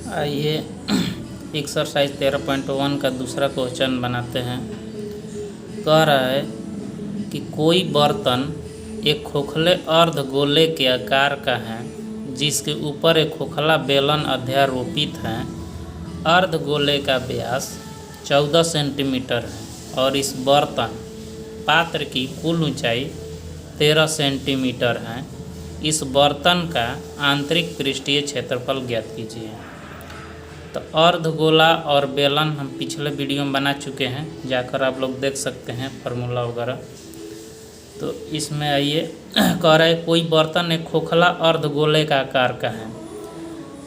आइए एक्सरसाइज 13.1 का दूसरा क्वेश्चन बनाते हैं। कह रहा है कि कोई बर्तन एक खोखले अर्धगोले के आकार का है जिसके ऊपर एक खोखला बेलन अध्यारोपित है। अर्धगोले का व्यास 14 सेंटीमीटर है और इस बर्तन पात्र की कुल ऊंचाई 13 सेंटीमीटर है। इस बर्तन का आंतरिक पृष्ठीय क्षेत्रफल ज्ञात कीजिए। तो अर्धगोला और बेलन हम पिछले वीडियो में बना चुके हैं, जाकर आप लोग देख सकते हैं फार्मूला वगैरह। तो इसमें आइए कह रहा है कोई बर्तन एक खोखला अर्धगोले का आकार का है।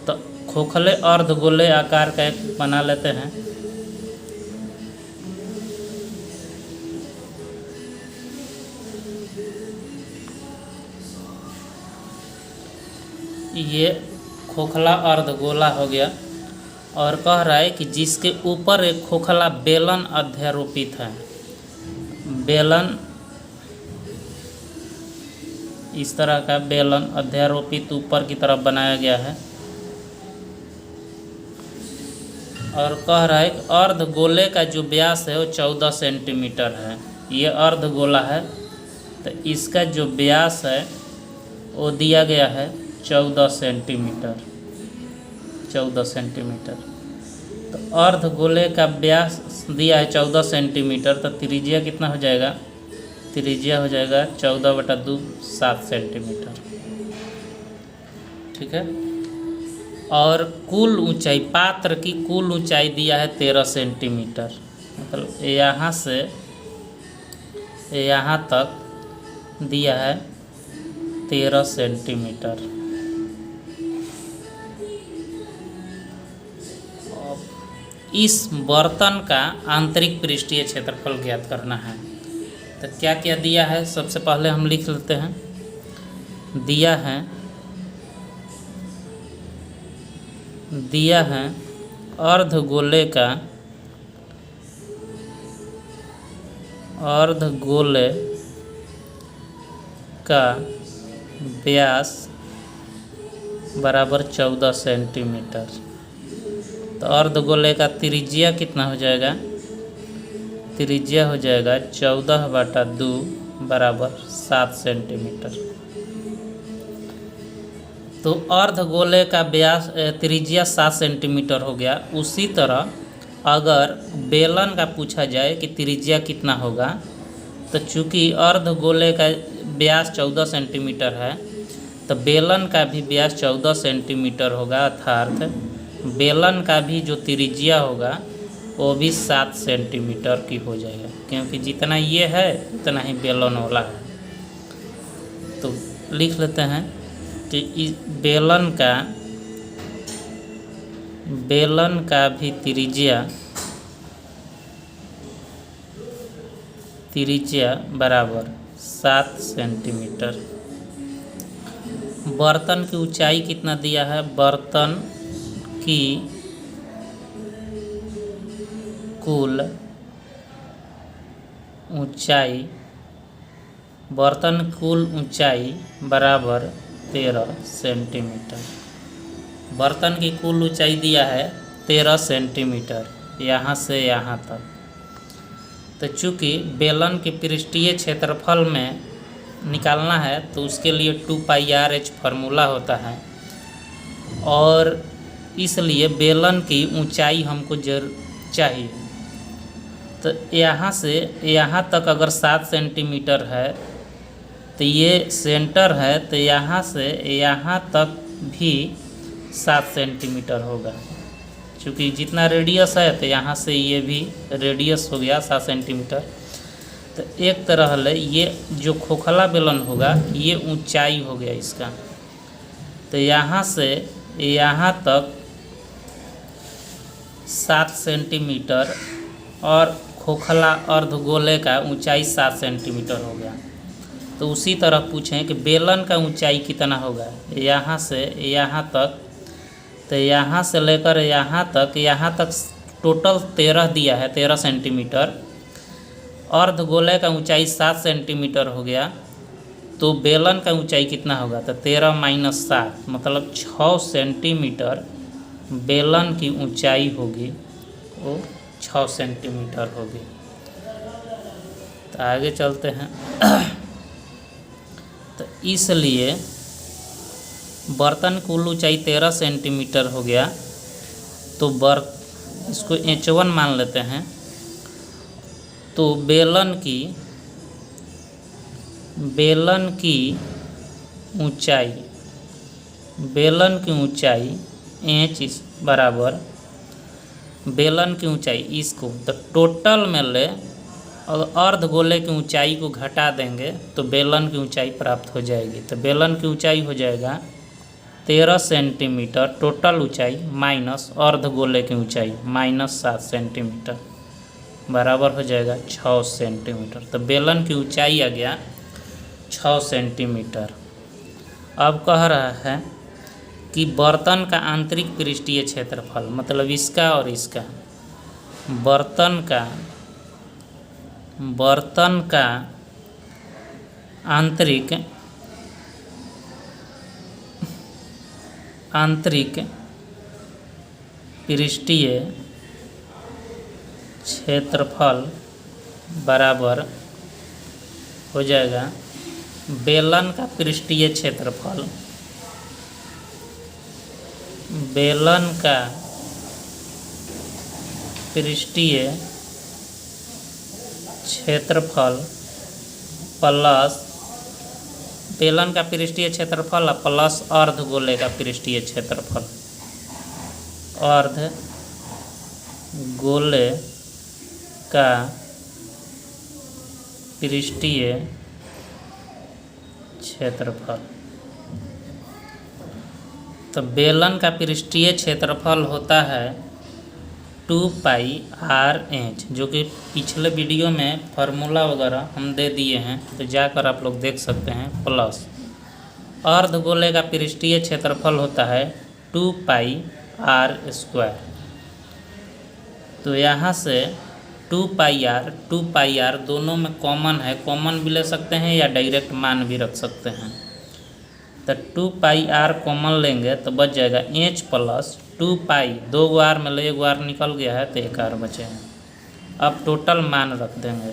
तो खोखले अर्धगोले आकार का एक बना लेते हैं। ये खोखला अर्धगोला हो गया और कह रहा है कि जिसके ऊपर एक खोखला बेलन अध्यारोपित है। बेलन इस तरह का बेलन अध्यारोपित ऊपर की तरफ बनाया गया है और कह रहा है अर्धगोले का जो व्यास है वो 14 सेंटीमीटर है। ये अर्धगोला है तो इसका जो व्यास है वो दिया गया है 14 सेंटीमीटर। 14 सेंटीमीटर। तो अर्धगोले का व्यास दिया है 14 सेंटीमीटर, तो त्रिज्या कितना हो जाएगा? त्रिज्या हो जाएगा 14/2 7 सेंटीमीटर। ठीक है। और कुल ऊंचाई, पात्र की कुल ऊंचाई दिया है 13 सेंटीमीटर। मतलब यहाँ से यहाँ तक दिया है 13 सेंटीमीटर। इस बर्तन का आंतरिक पृष्ठीय क्षेत्रफल ज्ञात करना है। तो क्या क्या दिया है सबसे पहले हम लिख लेते हैं। दिया है अर्धगोले का व्यास बराबर 14 सेंटीमीटर। तो अर्धगोले का त्रिज्या कितना हो जाएगा? त्रिज्या हो जाएगा 14/2 बराबर 7 सेंटीमीटर। तो अर्धगोले का व्यास त्रिज्या 7 सेंटीमीटर हो गया। उसी तरह अगर बेलन का पूछा जाए कि त्रिज्या कितना होगा, तो चूँकि अर्धगोले का व्यास 14 सेंटीमीटर है तो बेलन का भी व्यास 14 सेंटीमीटर होगा, अर्थात बेलन का भी जो त्रिज्या होगा वो भी 7 सेंटीमीटर की हो जाएगा, क्योंकि जितना ये है उतना ही बेलन वाला है। तो लिख लेते हैं कि इस बेलन का भी त्रिज्या बराबर 7 सेंटीमीटर। बर्तन की ऊंचाई कितना दिया है? बर्तन की कुल ऊंचाई बराबर 13 सेंटीमीटर। बर्तन की कुल ऊंचाई दिया है 13 सेंटीमीटर यहाँ से यहाँ तक। तो चूँकि बेलन के पृष्ठीय क्षेत्रफल में निकालना है तो उसके लिए 2πr/h फार्मूला होता है और इसलिए बेलन की ऊंचाई हमको चाहिए। तो यहाँ से यहाँ तक अगर 7 सेंटीमीटर है तो ये सेंटर है, तो यहाँ से यहाँ तक भी 7 सेंटीमीटर होगा। क्योंकि जितना रेडियस है तो यहाँ से ये भी रेडियस हो गया 7 सेंटीमीटर। तो एक तरह ले ये जो खोखला बेलन होगा ये ऊंचाई हो गया इसका। तो यहाँ से यहाँ तक 7 सेंटीमीटर और खोखला अर्धगोले का ऊंचाई 7 सेंटीमीटर हो गया। तो उसी तरह पूछें कि बेलन का ऊंचाई कितना होगा? यहाँ से यहाँ तक, तो यहाँ से लेकर यहाँ तक टोटल 13 दिया है, 13 सेंटीमीटर। अर्धगोले का ऊंचाई 7 सेंटीमीटर हो गया। तो बेलन का ऊंचाई कितना होगा? तो 13 - 7 मतलब 6 सेंटीमीटर बेलन की ऊंचाई होगी वो 6 सेंटीमीटर होगी। तो आगे चलते हैं। तो इसलिए बर्तन की कुल ऊंचाई 13 सेंटीमीटर हो गया। तो इसको H1 मान लेते हैं। तो बेलन की ऊंचाई H बराबर बेलन की ऊंचाई इसको तो टोटल में ले और अर्ध गोले की ऊंचाई को घटा देंगे तो बेलन की ऊंचाई प्राप्त हो जाएगी। तो बेलन की ऊंचाई हो जाएगा 13 सेंटीमीटर टोटल ऊंचाई माइनस अर्ध गोले की ऊंचाई माइनस 7 सेंटीमीटर बराबर हो जाएगा 6 सेंटीमीटर। तो बेलन की ऊंचाई आ गया 6 सेंटीमीटर। अब कह रहा है कि बर्तन का आंतरिक पृष्ठीय क्षेत्रफल मतलब इसका और इसका बर्तन का आंतरिक पृष्ठीय क्षेत्रफल बराबर हो जाएगा बेलन का पृष्ठीय क्षेत्रफल प्लस बेलन का पृष्ठीय क्षेत्रफल प्लस अर्ध गोले का पृष्ठीय क्षेत्रफल अर्ध गोले का पृष्ठीय क्षेत्रफल। तो बेलन का पृष्ठीय क्षेत्रफल होता है 2πr/h जो कि पिछले वीडियो में फार्मूला वगैरह हम दे दिए हैं तो जाकर आप लोग देख सकते हैं। प्लस अर्ध गोले का पृष्ठीय क्षेत्रफल होता है 2πr²। तो यहाँ से 2πr दोनों में कॉमन है, कॉमन भी ले सकते हैं या डायरेक्ट मान भी रख सकते हैं। तो 2πr कॉमन लेंगे तो बच जाएगा h प्लस 2π 2 बार में ले 1 बार निकल गया है तो 1 r बचे हैं। अब टोटल मान रख देंगे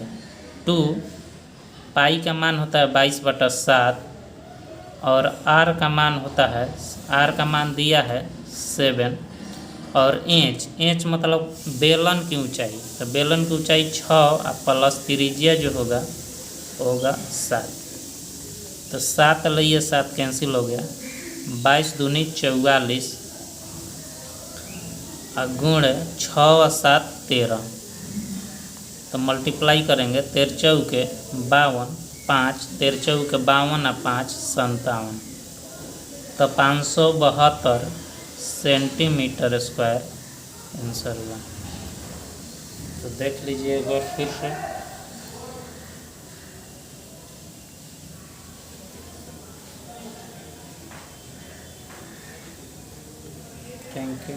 2π का मान होता है 22/7 और r का मान होता है r का मान दिया है 7 और h मतलब बेलन की ऊंचाई। तो बेलन की ऊंचाई 6 और प्लस त्रिज्या जो होगा होगा 7। तो 7 लिए 7 कैंसिल हो गया 22 दूनी 44 और गुण 6 और 7 13। तो मल्टीप्लाई करेंगे 13 चौके 52 5 13 चौके 52 और 5 57। तो 572 सेंटीमीटर स्क्वायर आंसर हुआ। तो देख लीजिए एक बार फिर से। Thank you.